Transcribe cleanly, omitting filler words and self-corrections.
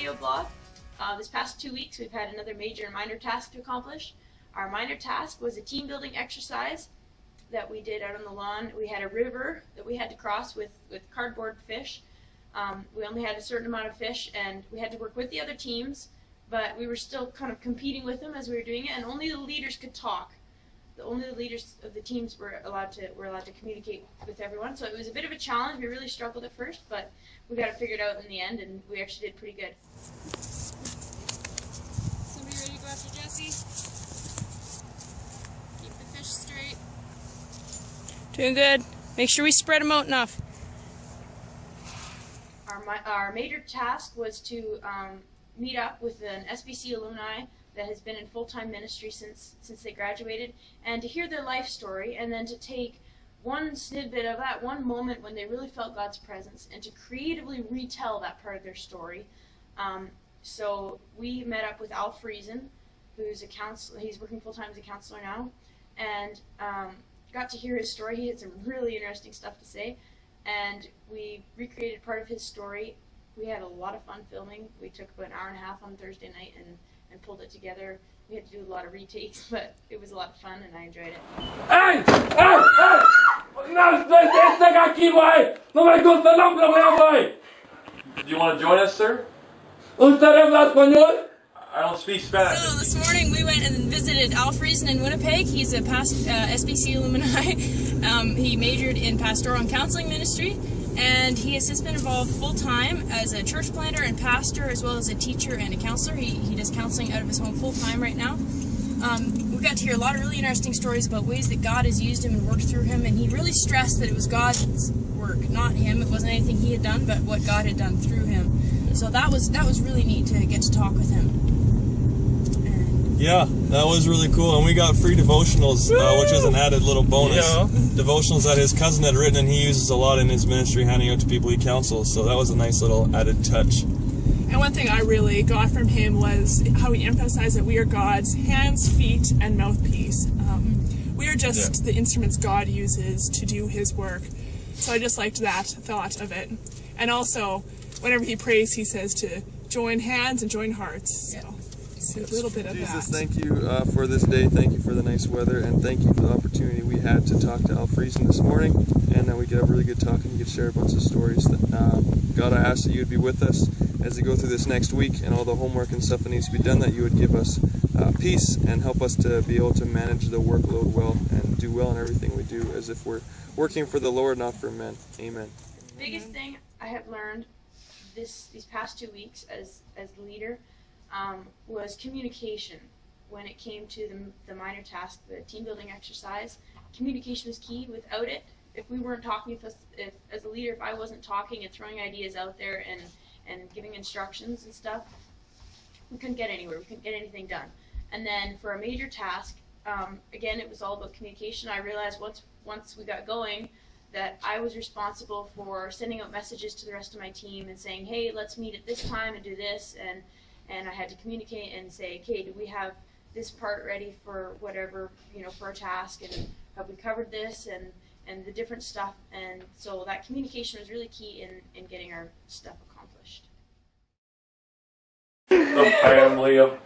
video blog. This past 2 weeks we've had another major and minor task to accomplish. Our minor task was a team building exercise that we did out on the lawn. We had a river that we had to cross with cardboard fish. We only had a certain amount of fish and we had to work with the other teams, but we were still kind of competing with them as we were doing it, and only the leaders could talk. Only the leaders of the teams were allowed to communicate with everyone. So it was a bit of a challenge. We really struggled at first, but we got it figured out in the end, and we actually did pretty good. Somebody ready to go after Jesse? Keep the fish straight. Doing good. Make sure we spread them out enough. Our major task was to meet up with an SBC alumni that has been in full-time ministry since they graduated, and to hear their life story, and then to take one snippet of that one moment when they really felt God's presence and to creatively retell that part of their story. So we met up with Al Friesen, who's a counselor. He's working full-time as a counselor now, and got to hear his story. He had some really interesting stuff to say, and we recreated part of his story. We had a lot of fun filming. We took about an hour and a half on Thursday night and pulled it together. We had to do a lot of retakes, but it was a lot of fun and I enjoyed it. ¡Ey! ¡Ey! ¡Ey! ¡No! ¡Este aquí, güey! ¡No me gusta el nombre, güey! Do you want to join us, sir? ¿Usted habla español? I don't speak Spanish. So this morning we went and visited Al Friesen in Winnipeg. He's a past SBC alumni. He majored in pastoral and counseling ministry, and he has since been involved full-time as a church planter and pastor, as well as a teacher and a counselor. He does counseling out of his home full-time right now. We got to hear a lot of really interesting stories about ways that God has used him and worked through him, and he really stressed that it was God's work, not him. It wasn't anything he had done, but what God had done through him. So that was really neat to get to talk with him. Yeah, that was really cool, and we got free devotionals, which is an added little bonus. Yeah. Devotionals that his cousin had written, and he uses a lot in his ministry, handing out to people he counsels, so that was a nice little added touch. And one thing I really got from him was how he emphasized that we are God's hands, feet, and mouthpiece. We are just the instruments God uses to do his work. So I just liked that thought of it. And also, whenever he prays, he says to join hands and join hearts. So. A little bit of Jesus, that. thank you for this day, thank you for the nice weather, and thank you for the opportunity we had to talk to Al Friesen this morning, and that we could have a really good talk and you could share a bunch of stories. God, I ask that you would be with us as we go through this next week and all the homework and stuff that needs to be done, that you would give us peace and help us to be able to manage the workload well and do well in everything we do as if we're working for the Lord, not for men. Amen. The biggest thing I have learned these past 2 weeks as leader was communication. When it came to the minor task, the team building exercise, communication was key. Without it, if we weren't talking, if as a leader, if I wasn't talking and throwing ideas out there and giving instructions and stuff, we couldn't get anywhere. We couldn't get anything done. And then for a major task, again, it was all about communication. I realized once we got going that I was responsible for sending out messages to the rest of my team and saying, hey, let's meet at this time and do this, and I had to communicate and say, okay, do we have this part ready for whatever, for our task, and have we covered this, and the different stuff. And so that communication was really key in getting our stuff accomplished. The family of